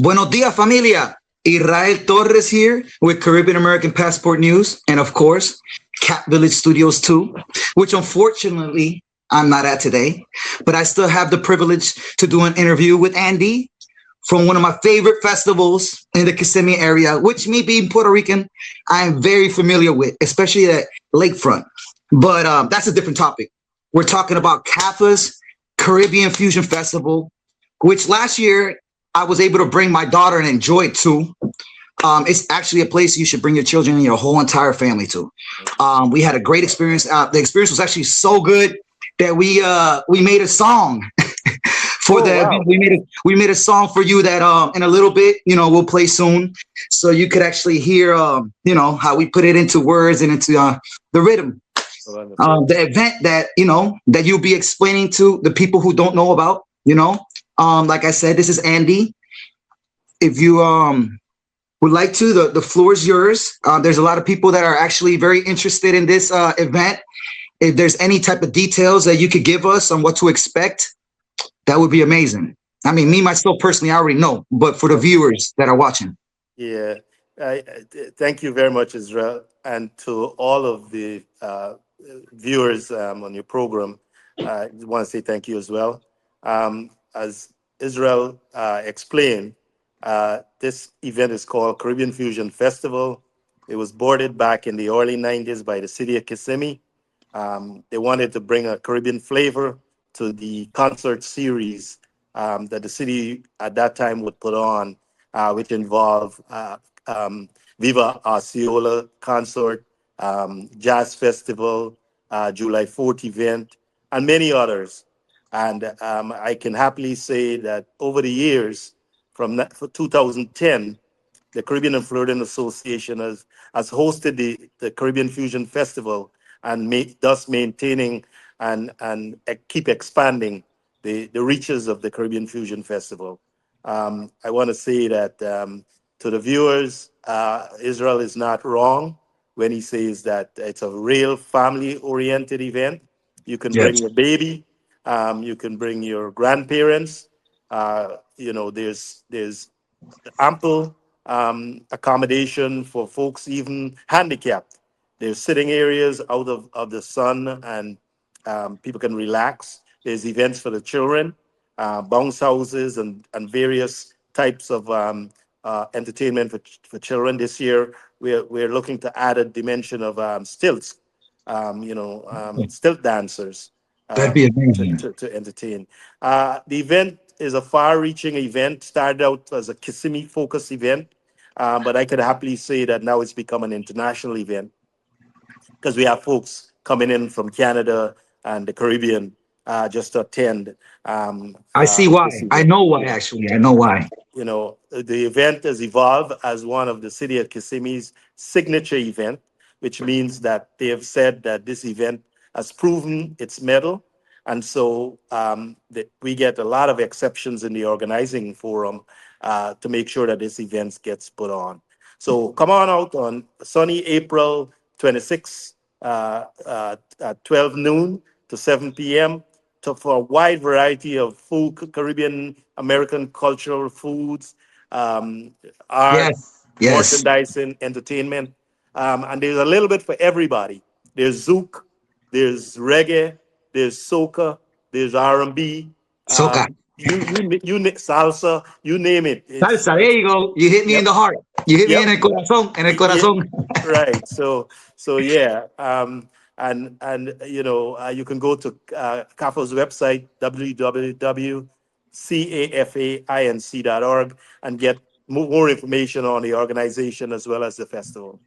Buenos dias, familia. Israel Torres here with Caribbean American Passport News, and of course, Cat Village Studios 2, which unfortunately I'm not at today, but I still have the privilege to do an interview with Andy from one of my favorite festivals in the Kissimmee area, which me being Puerto Rican, I am very familiar with, especially at Lakefront. But that's a different topic. We're talking about CAFA's Caribbean Fusion Festival, which last year I was able to bring my daughter and enjoy it too. It's actually a place you should bring your children and your whole entire family to. We had a great experience. The experience was actually so good that we made a song for wow. We made a song for you that in a little bit, we'll play soon, so you could actually hear how we put it into words and into the rhythm. The event that that you'll be explaining to the people who don't know about. Like I said, this is Andy. If you would like to, the floor is yours. There's a lot of people that are actually very interested in this event. If there's any type of details that you could give us on what to expect, that would be amazing. I mean, me, myself, personally, I already know, but for the viewers that are watching. Yeah, thank you very much, Israel, and to all of the viewers on your program. I want to say thank you as well. As Israel explained, this event is called Caribbean Fusion Festival. It was boarded back in the early 90s by the city of Kissimmee. They wanted to bring a Caribbean flavor to the concert series that the city at that time would put on, which involved Viva Osceola concert, Jazz Festival, July 4th event, and many others. And I can happily say that over the years, from 2010, the Caribbean and Floridian Association has hosted the Caribbean Fusion Festival and thus maintaining and keep expanding the reaches of the Caribbean Fusion Festival. I want to say that to the viewers, Israel is not wrong when he says that it's a real family-oriented event. You can bring your baby. You can bring your grandparents. There's ample accommodation for folks even handicapped. There's sitting areas out of the sun, and people can relax. There's events for the children, bounce houses, and various types of entertainment for children. This year, we're looking to add a dimension of stilts, stilt dancers. That'd be amazing. To entertain. The event is a far-reaching event. Started out as a Kissimmee-focused event, but I could happily say that now it's become an international event because we have folks coming in from Canada and the Caribbean just to attend. I see why. I know why, actually. I know why. The event has evolved as one of the city of Kissimmee's signature event, which means that they have said that this event has proven its mettle. And so we get a lot of exceptions in the organizing forum to make sure that this event gets put on. So come on out on sunny April 26th at 12 noon to 7 p.m. For a wide variety of food, Caribbean American cultural foods, art, merchandising, entertainment. And there's a little bit for everybody. There's Zouk, there's reggae, there's soca, there's R&B, soca, you salsa, you name it. Salsa, there you go. You hit me in the heart. You hit me in el corazón, Right. So yeah. You can go to CAFA's website, www.cafainc.org, and get more information on the organization as well as the festival.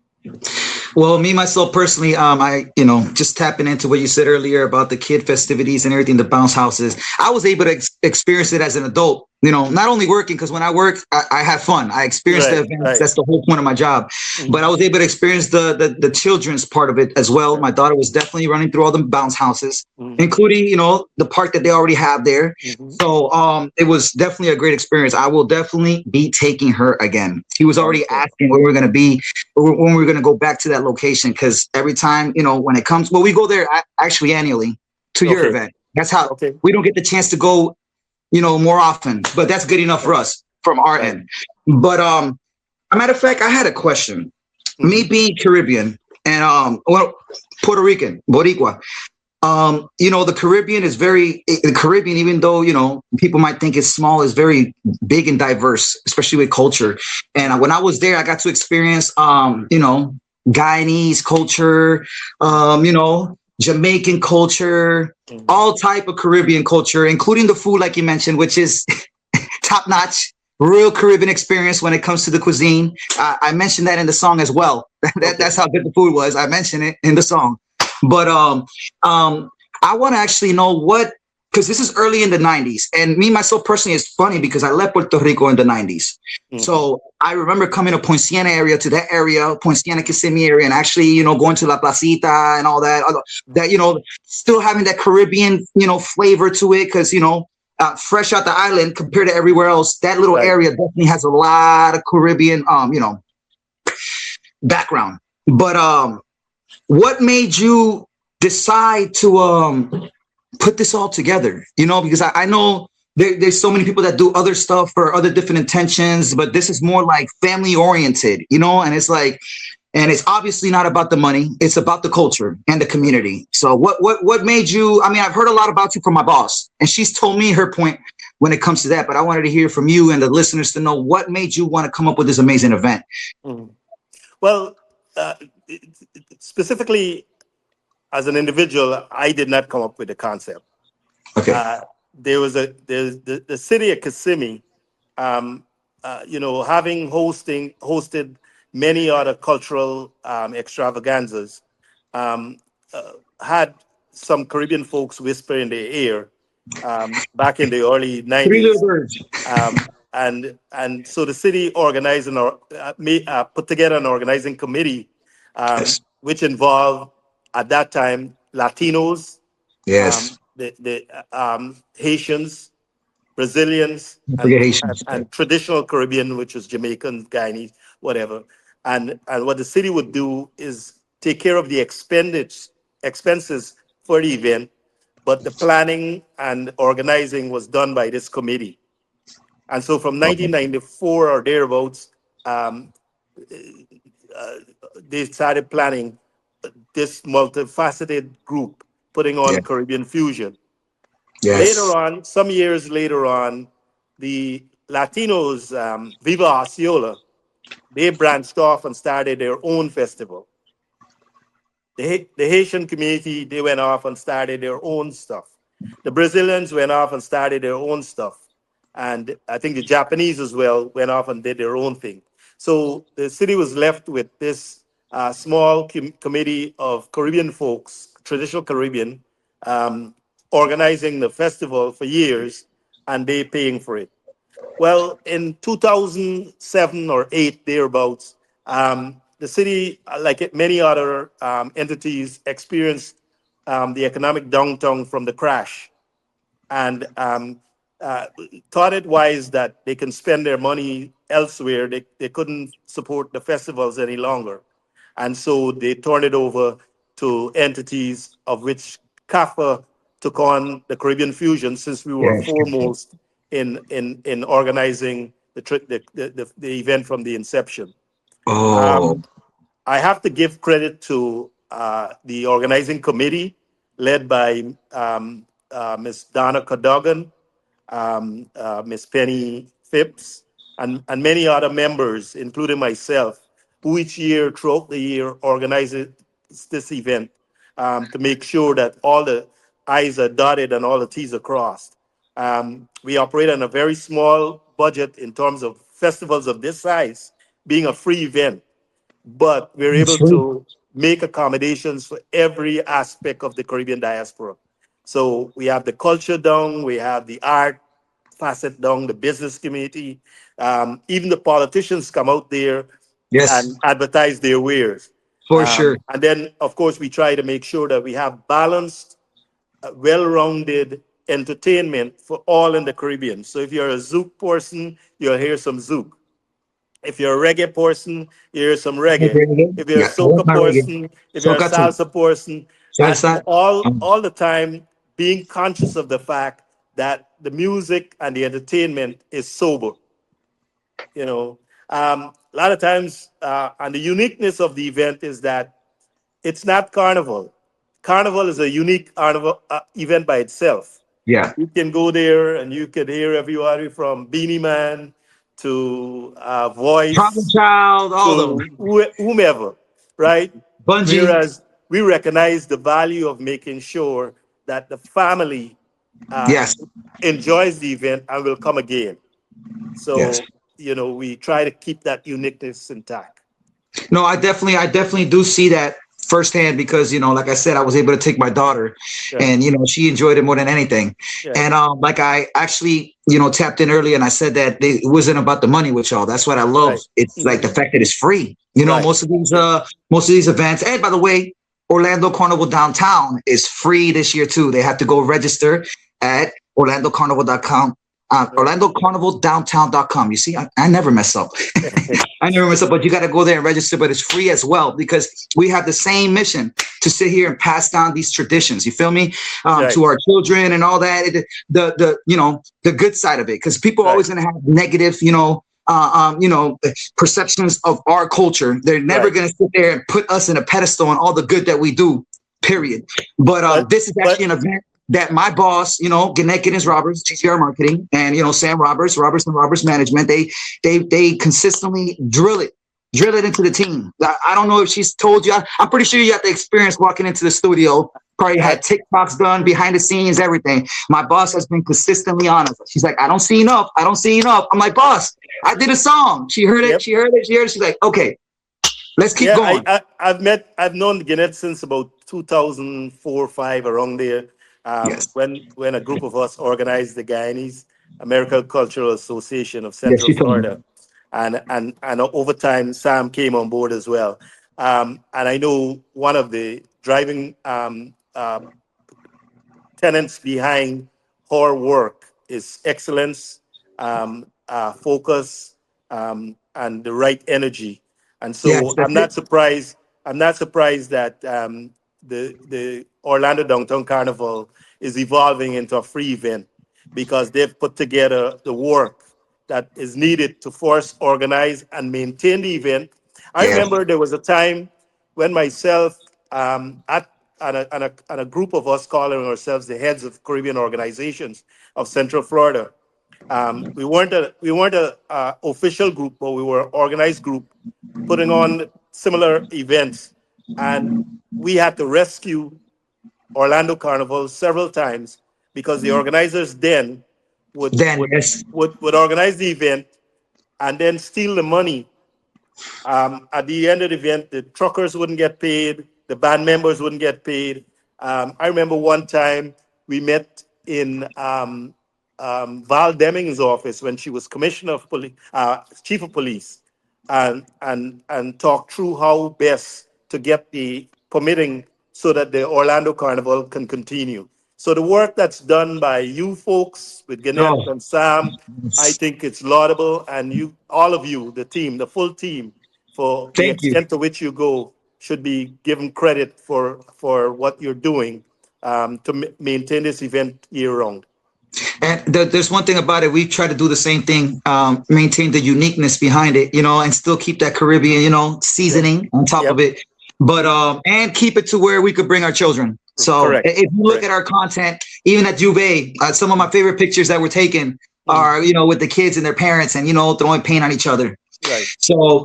Well, me, myself, personally, I, just tapping into what you said earlier about the kid festivities and everything, the bounce houses. I was able to experience it as an adult, not only working, because when I work, I have fun. I experienced the events. Right. That's the whole point of my job. Mm-hmm. But I was able to experience the children's part of it as well. My daughter was definitely running through all the bounce houses, including, the park that they already have there. Mm-hmm. So it was definitely a great experience. I will definitely be taking her again. She was already asking where we're going to be, when we're going to go back to that location, because every time, when it comes, we go there actually annually to your event. That's how we don't get the chance to go, more often, but that's good enough for us. from our Right. end. But a matter of fact, I had a question. Me Mhm. being Caribbean and well, Puerto Rican, Boricua. The Caribbean is the Caribbean, even though, people might think it's small, is very big and diverse, especially with culture. And when I was there, I got to experience, Guyanese culture, Jamaican culture, Mhm. all type of Caribbean culture, including the food, like you mentioned, which is top notch. Real Caribbean experience when it comes to the cuisine. I mentioned that in the song as well. Okay. That's how good the food was. I mentioned it in the song. But um, I want to actually know because this is early in the 90s. And me, myself, personally, it's funny because I left Puerto Rico in the 90s. Mhm. So I remember coming to Point Siena area, to that area, Point Siena, Kissimmee area, and actually, going to La Placita and all that, still having that Caribbean, flavor to it. Because, fresh out the island compared to everywhere else, that little Right. area definitely has a lot of Caribbean, background. But what made you decide to put this all together? Because I know there's so many people that do other stuff for other different intentions, but this is more like family oriented, and it's like, and it's obviously not about the money. It's about the culture and the community. So what made you, I mean, I've heard a lot about you from my boss, and she's told me her point when it comes to that, but I wanted to hear from you and the listeners to know what made you want to come up with this amazing event. Mhm. Well, uh, specifically as an individual, I did not come up with the concept. Okay. Uh, there's the city of Kissimmee, having hosted many other cultural extravaganzas, um, had some Caribbean folks whisper in their ear back in the early Three little 90s. birds. And so the city organized put together an organizing committee, Yes. which involved at that time Latinos, Yes. the Haitians, Brazilians, Don't and, forget and Haitians. and traditional Caribbean, which was Jamaican, Guyanese, whatever. And what the city would do is take care of the expenses for the event, but the planning and organizing was done by this committee. And so from Okay. 1994 or thereabouts, um, they started planning this multifaceted group putting Yeah. on Caribbean Fusion. Later Yes. on, some years later on, the Latinos, Viva Osceola, they branched off and started their own festival. The Haitian community, they went off and started their own stuff. The Brazilians went off and started their own stuff. And I think the Japanese as well went off and did their own thing. So the city was left with this small committee of Caribbean folks, traditional Caribbean, um, organizing the festival for years, and they paying for it. Well, in 2007 or 8, thereabouts, the city, like many other entities, experienced the economic downturn from the crash, and uh, thought it wise that they can spend their money elsewhere. They couldn't support the festivals any longer. And so they turned it over to entities, of which CAFA took on the Caribbean Fusion, since we were Yeah. foremost in organizing the event from the inception. Oh. Um, I have to give credit to the organizing committee led by Ms. Donna Cadogan, Ms. Penny Phipps, and many other members, including myself, who each year, throughout the year, organizes this event to make sure that all the I's are dotted and all the T's are crossed. We operate on a very small budget in terms of festivals of this size, being a free event, but we're able Sweet. to make accommodations for every aspect of the Caribbean diaspora. So we have the culture down, we have the art facet down, the business community, even the politicians come out there Yes, and advertise their wares. for sure. And then, of course, we try to make sure that we have balanced, well-rounded entertainment for all in the Caribbean. So if you're a Zouk person, you'll hear some Zouk. If you're a reggae person, you hear some reggae. If you're a Yeah, that's soca my reggae. person, if you're a Soca too. salsa person, and Salsa. all the time being conscious of the fact that the music and the entertainment is sober. You know, a lot of times, and the uniqueness of the event is that it's not carnival. Carnival is a unique carnival, event by itself. Yeah. You can go there and you can hear everybody from Beanie Man to Problem Voice Child, all of to them. whomever, right? Bungie. Whereas we recognize the value of making sure that the family uh, Yes. enjoys the event and will come again. Yes. So, we try to keep that uniqueness intact. No, I definitely do see that firsthand because, like I said, I was able to take my daughter Yeah, and, she enjoyed it more than anything. yeah, And like I actually, tapped in earlier and I said that it wasn't about the money with y'all. That's what I love. right. It's like Hmm. the fact that it's free. Right. Yeah, Most of these events. And by the way, Orlando Carnival Downtown is free this year too. They have to go register at orlandocarnival.com. yeah. OrlandoCarnivalDowntown.com. You see, I never mess up. I never mess up, but you got to go there and register, but it's free as well because we have the same mission to sit here and pass down these traditions. You feel me? Right, To our children and all that. The good side of it, because people are right, always going to have negative, perceptions of our culture. They're never right. going to sit there and put us in a pedestal on all the good that we do. Period. But But this is actually but an event that my boss, Gannett Giddens Roberts, GCR Marketing, and Sam Roberts Management, they consistently drill it into the team. I don't know if she's told you. I'm pretty sure you got the experience walking into the studio. Probably uh, had TikToks done behind the scenes, everything. My boss has been consistently honest. She's like, I don't see enough. I'm like, boss, I did a song. She heard it. yep. She heard it. She's like, okay, let's keep Yeah, going. I've known Gannett since about 2004, 5, around there. Yes. When a group of us organized the Guyanese American Cultural Association of Yes, Central she told me. Florida, and over time Sam came on board as well. And I know one of the driving tenets behind her work is excellence, focus, and the right energy. And Yes, so that's it. I'm not surprised that the Orlando Downtown Carnival is evolving into a free event because they've put together the work that is needed to force, organize, and maintain the event. I Yeah. remember there was a time when myself and a group of us calling ourselves the heads of Caribbean organizations of Central Florida. We weren't a official group, but we were an organized group putting on similar events, and we had to rescue Orlando Carnival several times because the organizers then would Then would yes. would organize the event and then steal the money. At the end of the event, the truckers wouldn't get paid, the band members wouldn't get paid. I remember one time we met in Val Deming's office when she was commissioner of police, chief of police, and talked through how best to get the permitting so that the Orlando Carnival can continue. So the work that's done by you folks with Gannett Oh, and Sam, I yes. think it's laudable, and you, all of you, the team, the full team, for the Thank you. extent to which you go, should be given credit for what you're doing to maintain this event year round. And there's one thing about it. We try to do the same thing, maintain the uniqueness behind it, and still keep that Caribbean, Yep. seasoning on top of Yep. it. But and keep it to where we could bring our children. So Correct. if you look Correct. at our content, even at Juve, some of my favorite pictures that were taken Mm. are, with the kids and their parents and, throwing paint on each other. Right. So,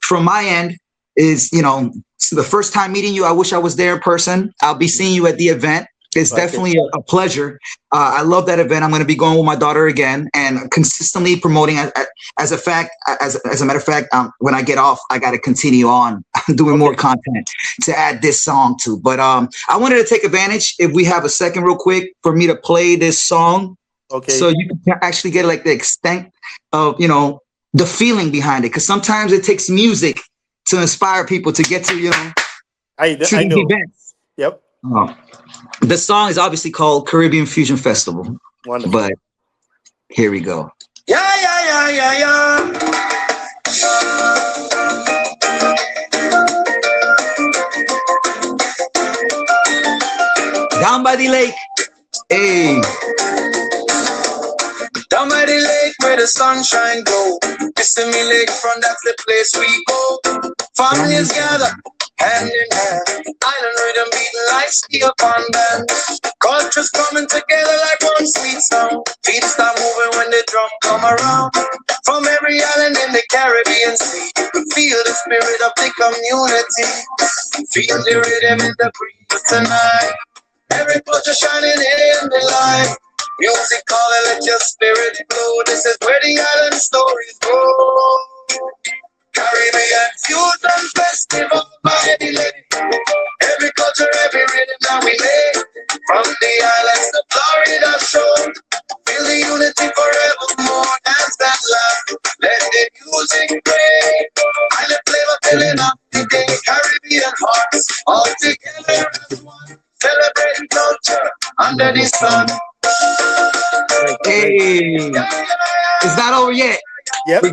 from my end is, the first time meeting you, I wish I was there in person. I'll be seeing you at the event. It's Okay. definitely a pleasure. I love that event. I'm going to be going with my daughter again and consistently promoting. As a matter of fact, when I get off, I got to continue on doing more Okay. content to add this song to. But I wanted to take advantage, if we have a second, real quick, for me to play this song, Okay. so you can actually get like the extent of the feeling behind it. Because sometimes it takes music to inspire people to get to I to I these know. events. Yep. The song is obviously called Caribbean Fusion Festival, Wonderful. but here we go. Yeah, yeah, yeah, yeah, Down by the lake, hey, yeah. Down by the lake where the sunshine glow. Kissimmee Lakefront, that's the place we go. Families gather, hand in hand. Island rhythm beating like steel upon band. Cultures coming together like one sweet sound. Feet start moving when the drum come around. From every island in the Caribbean Sea, you can feel the spirit of the community. Feel the rhythm in the breeze tonight. Every culture shining in the light. Music calling, let your spirit flow. This is where the island stories go. Caribbean Fusion Festival by the lake. Every culture, every rhythm that we make. From the islands to Florida shore. Feel the unity forevermore. Dance that laugh. Let the music play. Island flavor filling up the day. Caribbean hearts all together as one. Celebrating culture under the sun. Hey, it's not over yet. Yep.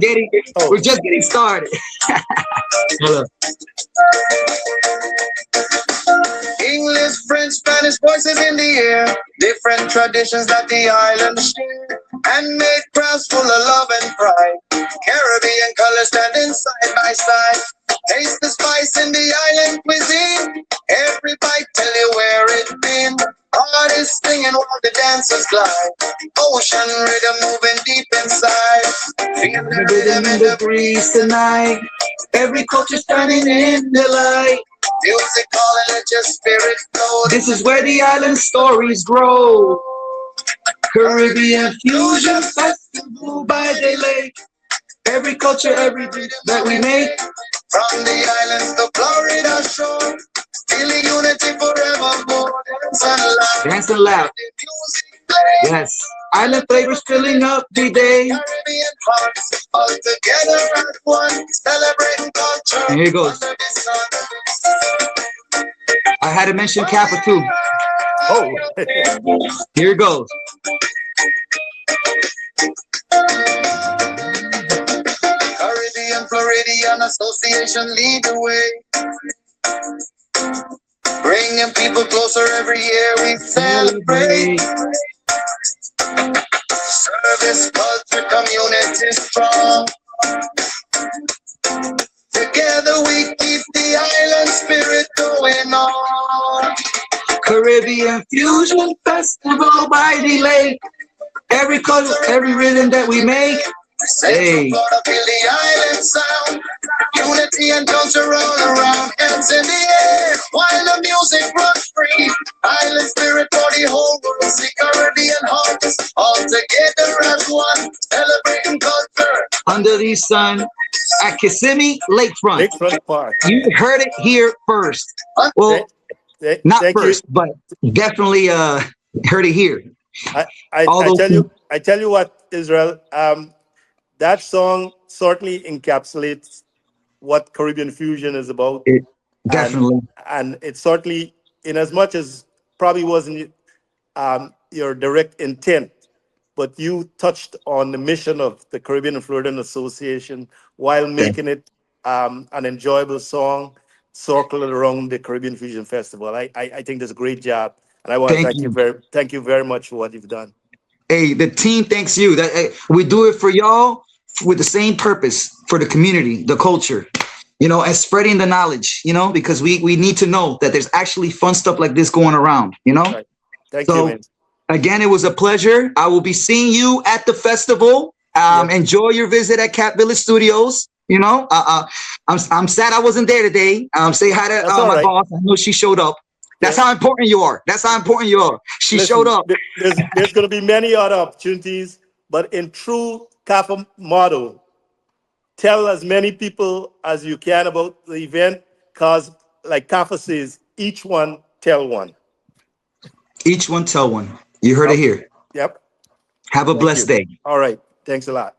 We're just getting started. Hold up. English, French, Spanish voices in the air. Different traditions that the island share. Handmade crafts full of love and pride. Caribbean colors standing side by side. Taste the spice in the island cuisine. Every bite tell you where it's been. Artists singing while the dancers glide. Ocean rhythm moving deep inside. Feel the rhythm in the breeze tonight. Every culture shining in the light. Music calling, let your spirit flow. This is where the island stories grow. Caribbean Fusion Festival by the lake. Every culture, every beat that we make. From the islands to Florida shore. Feel the unity forevermore. Dance and laugh. Dance and laugh. Music play. Yes. Island flavors filling up the day. Caribbean hearts all together as one. Celebrating culture. And here it goes. Under the sun. I had to mention CAFA too. Oh. Here it goes. Caribbean Floridian Association lead the way. Bringing people closer every year we celebrate. Service, culture, community strong. Together we keep the island spirit going on. Caribbean Fusion Festival by the lake. Every color, every rhythm that we make. Hey. Florida, feel the island sound. Unity and culture all around. Hands in the air while the music runs free. Island spirit for the whole world. See Caribbean hearts all together as one. Celebrating culture Under the sun at Kissimmee Lakefront. Lakefront Park. You heard it here first. Well, not first, but definitely heard it here. I tell you what, Israel, that song certainly encapsulates what Caribbean Fusion is about. Definitely. And it certainly, in as much as probably wasn't your direct intent, but you touched on the mission of the Caribbean and Floridian Association while making it an enjoyable song circled around the Caribbean Fusion Festival. I think that's a great job. And I want to thank you very much for what you've done. Hey, the team thanks you. That we do it for y'all with the same purpose, for the community, the culture, and spreading the knowledge, because we need to know that there's actually fun stuff like this going around, Right. Thank you, man. Again, it was a pleasure. I will be seeing you at the festival. Enjoy your visit at Cat Village Studios. I'm sad I wasn't there today. Say hi to my boss. I know she showed up. That's how important you are. She showed up. There's going to be many other opportunities, but in true CAFA motto, tell as many people as you can about the event, because like CAFA says, each one tell one. Each one tell one. You heard it here. Yep. Have a blessed day. All right. Thanks a lot.